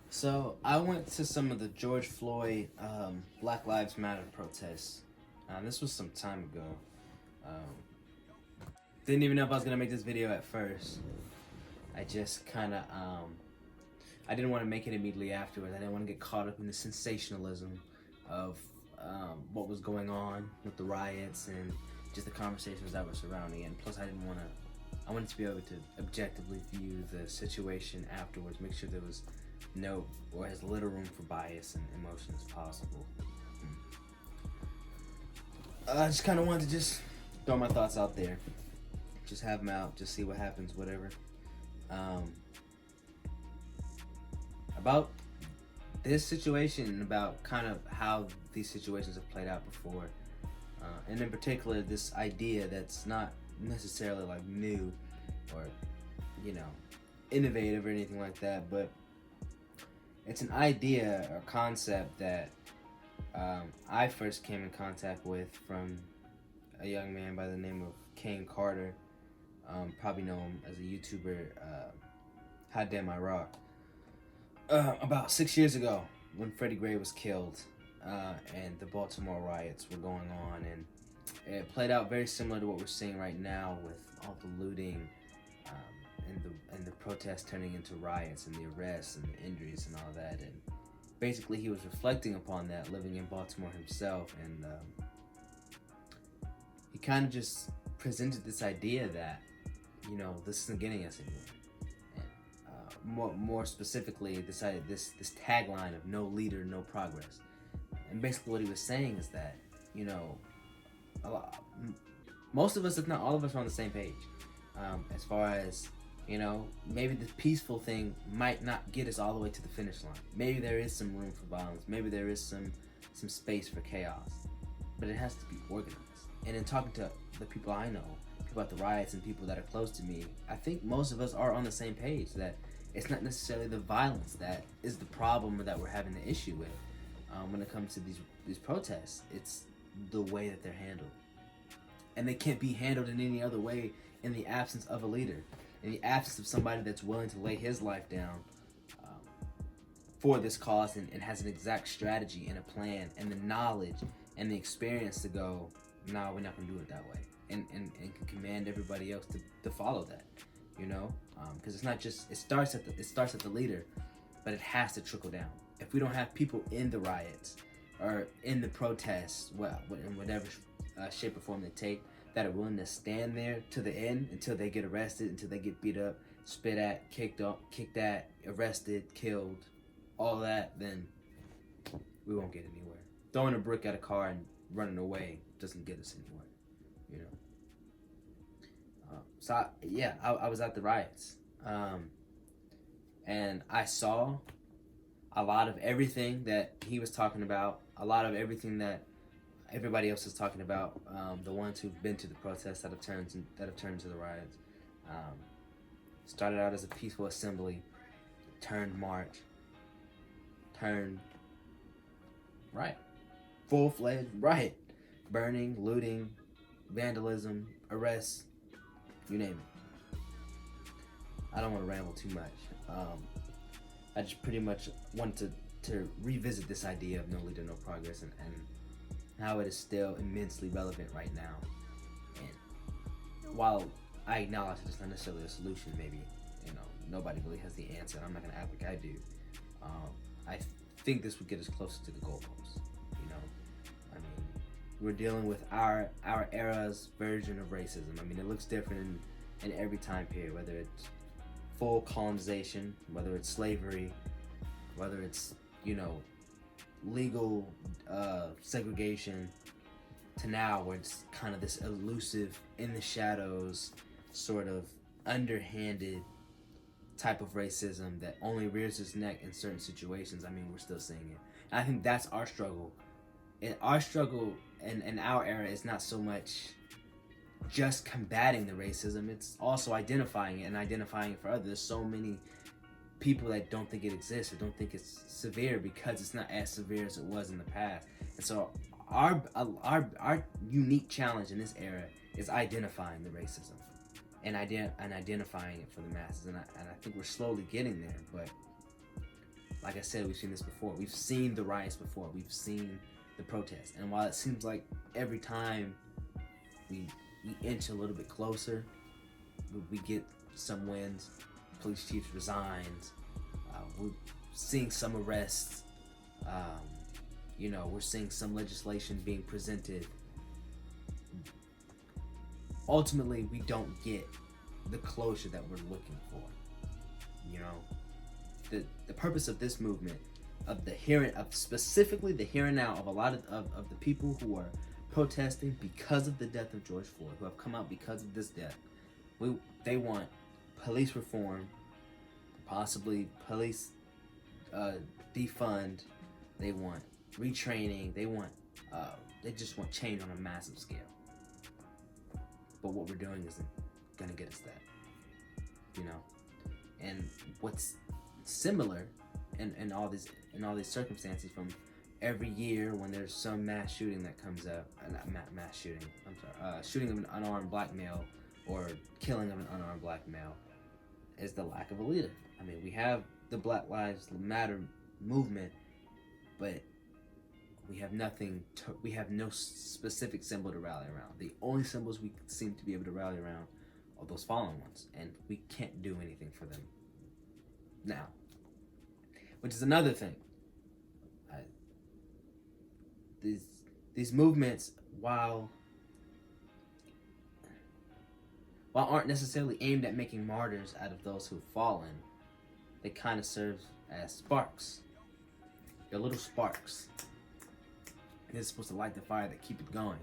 So I went to some of the George Floyd Black Lives Matter protests. This was some time ago. Didn't even know if I was gonna make this video at first. I just kind of I didn't want to make it immediately afterwards. I didn't want to get caught up in the sensationalism of what was going on with the riots and just the conversations that were surrounding it. And plus, I didn't want to. I wanted to be able to objectively view the situation afterwards, make sure there was no or as little room for bias and emotion as possible. I just kind of wanted to just throw my thoughts out there, just have them out, just see what happens, whatever. Um, about this situation and about kind of how these situations have played out before, and in particular this idea that's not necessarily like new or you know innovative or anything like that, but it's an idea or concept that I first came in contact with from a young man by the name of Kane Carter. Probably know him as a YouTuber, How Damn I Rock. About 6 years ago, when Freddie Gray was killed, and the Baltimore riots were going on, and it played out very similar to what we're seeing right now with all the looting, and the protests turning into riots and the arrests and the injuries and all that. And basically, he was reflecting upon that, living in Baltimore himself, and he kind of just presented this idea that this isn't getting us anywhere. More specifically, this tagline of "No leader, no progress." And basically, what he was saying is that a lot, most of us, if not all of us, are on the same page. As far as maybe the peaceful thing might not get us all the way to the finish line. Maybe there is some room for violence. Maybe there is some space for chaos, but it has to be organized. And in talking to the people I know about the riots and people that are close to me, I think most of us are on the same page that it's not necessarily the violence that is the problem or that we're having the issue with when it comes to these protests. It's the way that they're handled, and they can't be handled in any other way in the absence of a leader, in the absence of somebody that's willing to lay his life down for this cause and has an exact strategy and a plan and the knowledge and the experience to go, no, we're not gonna do it that way, and can command everybody else to follow that, because it's not just it starts at the leader, but it has to trickle down. If we don't have people in the riots or in the protests, well, in whatever shape or form they take, that are willing to stand there to the end until they get arrested, until they get beat up, spit at, kicked at, arrested, killed, all that, then we won't get anywhere. Throwing a brick at a car and running away doesn't get us anywhere, I was at the riots, and I saw a lot of everything that he was talking about, a lot of everything that everybody else is talking about. The ones who've been to the protests that have turned to the riots. Started out as a peaceful assembly, turned march, turned riot, full-fledged riot, burning, looting, vandalism, arrests, you name it. I don't want to ramble too much. I just pretty much wanted to revisit this idea of no leader, no progress, and how it is still immensely relevant right now. And while I acknowledge that it's not necessarily a solution, maybe nobody really has the answer, and I'm not going to act like I do. I think this would get us closer to the goalposts. I mean, we're dealing with our era's version of racism. I mean, it looks different in every time period, whether it's full colonization, whether it's slavery, whether it's legal segregation, to now where it's kind of this elusive, in the shadows, sort of underhanded type of racism that only rears its neck in certain situations. I mean, we're still seeing it. And I think that's our struggle. And our struggle in our era is not so much just combating the racism, it's also identifying it and identifying it for others. There's so many people that don't think it exists or don't think it's severe because it's not as severe as it was in the past. And so our unique challenge in this era is identifying the racism and identifying it for the masses. And I think we're slowly getting there, but like I said, we've seen this before. We've seen the riots before. We've seen the protests. And while it seems like every time we inch a little bit closer, we get some wins. Police chief resigns. We're seeing some arrests. We're seeing some legislation being presented. Ultimately, we don't get the closure that we're looking for. The purpose of this movement, specifically the here and now of a lot of the people who are protesting because of the death of George Floyd, who have come out because of this death, they want police reform, possibly police defund. They want retraining. They just want change on a massive scale. But what we're doing isn't gonna get us that. And what's similar in all these circumstances, from every year when there's some mass shooting that comes up, shooting of an unarmed black male or killing of an unarmed black male, is the lack of a leader. I mean, we have the Black Lives Matter movement, but we have no specific symbol to rally around. The only symbols we seem to be able to rally around are those fallen ones, and we can't do anything for them now. Which is another thing. These movements, while aren't necessarily aimed at making martyrs out of those who've fallen, they kind of serve as sparks. They're little sparks. They're supposed to light the fire that keep it going.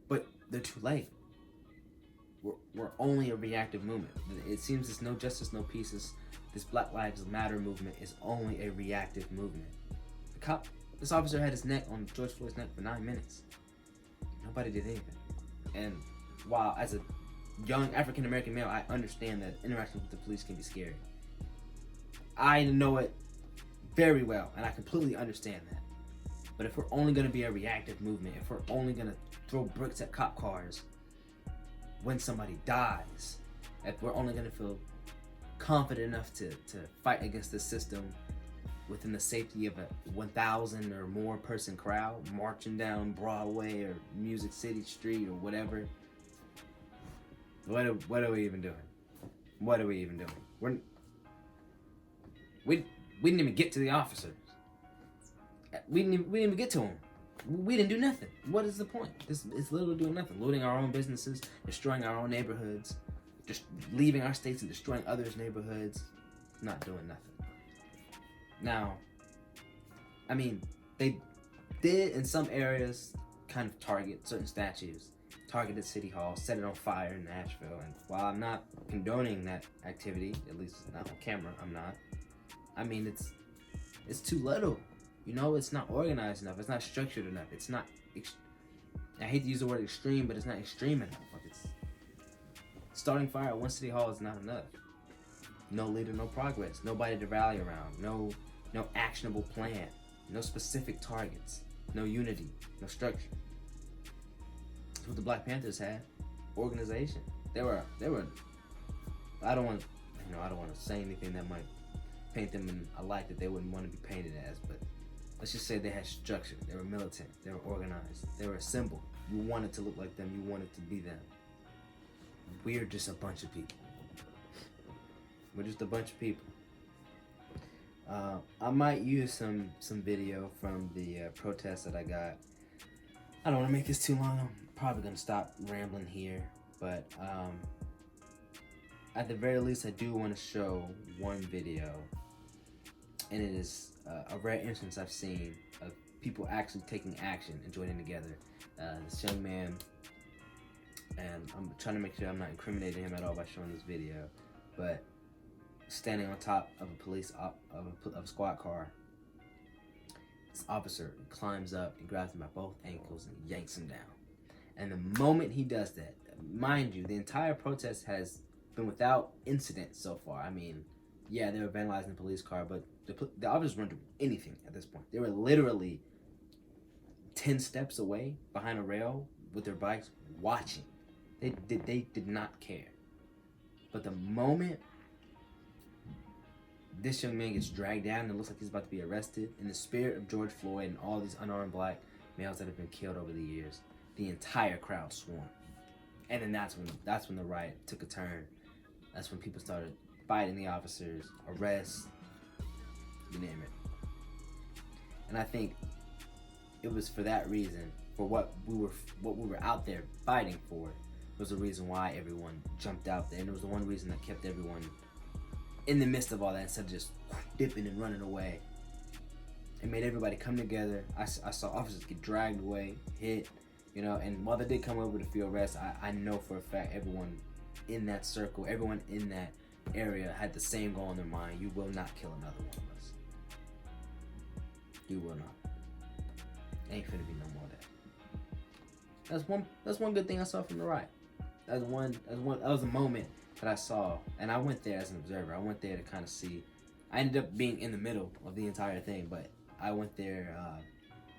But they're too late. We're only a reactive movement. It seems there's no justice, no peace. This Black Lives Matter movement is only a reactive movement. This officer had his neck on George Floyd's neck for 9 minutes. Nobody did anything. And while as a young African American male, I understand that interacting with the police can be scary. I know it very well, and I completely understand that. But if we're only going to be a reactive movement, if we're only going to throw bricks at cop cars when somebody dies, if we're only going to feel confident enough to fight against the system within the safety of a 1,000 or more person crowd marching down Broadway or Music City Street or whatever, what are we even doing? What are we even doing? We didn't even get to the officers. We didn't even get to them. We didn't do nothing. What is the point? It's literally doing nothing. Looting our own businesses, destroying our own neighborhoods, just leaving our states and destroying others' neighborhoods, not doing nothing. Now, I mean, they did in some areas kind of target certain statues, targeted City Hall, set it on fire in Nashville. And while I'm not condoning that activity, at least not on camera, I'm not. I mean, it's too little. It's not organized enough. It's not structured enough. It's not. I hate to use the word extreme, but it's not extreme enough. It's starting fire at one City Hall is not enough. No leader, no progress. Nobody to rally around. No actionable plan. No specific targets. No unity. No structure. That's what the Black Panthers had. Organization. They were. I don't want to say anything that might paint them in a light that they wouldn't want to be painted as, but let's just say they had structure. They were militant. They were organized. They were a symbol. You wanted to look like them. You wanted to be them. We're just a bunch of people. We're just a bunch of people. I might use some video from the protest that I got. I don't want to make this too long. I'm probably going to stop rambling here. But at the very least, I do want to show one video. And it is a rare instance I've seen of people actually taking action and joining together. This young man, and I'm trying to make sure I'm not incriminating him at all by showing this video, but standing on top of a squad car, this officer climbs up and grabs him by both ankles and yanks him down. And the moment he does that, mind you, the entire protest has been without incident so far. I mean, yeah, they were vandalizing the police car, but the officers weren't doing anything at this point. They were literally 10 steps away behind a rail with their bikes watching. They did not care. But the moment this young man gets dragged down and it looks like he's about to be arrested. In the spirit of George Floyd and all these unarmed black males that have been killed over the years, the entire crowd swarmed. And then that's when the riot took a turn. That's when people started fighting the officers, arrests, you name it. And I think it was for that reason, for what we were out there fighting for, was the reason why everyone jumped out there, and it was the one reason that kept everyone in the midst of all that instead of just dipping and running away. It made everybody come together. I saw officers get dragged away, hit, you know, and while they did come over to field arrest, I know for a fact everyone in that circle, everyone in that area had the same goal in their mind: you will not kill another one of us. You will not. Ain't finna be no more of that. That's one good thing I saw from the riot. That was a moment that I saw, and I went there as an observer. I went there to kind of see. I ended up being in the middle of the entire thing, but I went there.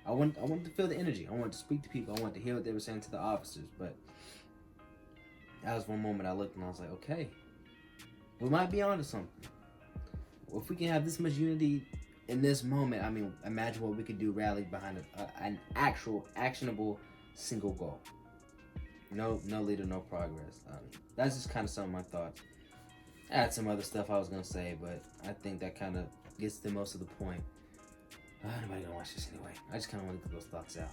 I wanted to feel the energy. I wanted to speak to people. I wanted to hear what they were saying to the officers. But that was one moment I looked and I was like, okay, we might be onto something. Well, if we can have this much unity in this moment, I mean, imagine what we could do rallied behind an actual, actionable, single goal. No leader, no progress. That's just kind of some of my thoughts. I had some other stuff I was gonna say, but I think that kind of gets to most of the point. Nobody gonna watch this anyway. I just kind of want to get those thoughts out.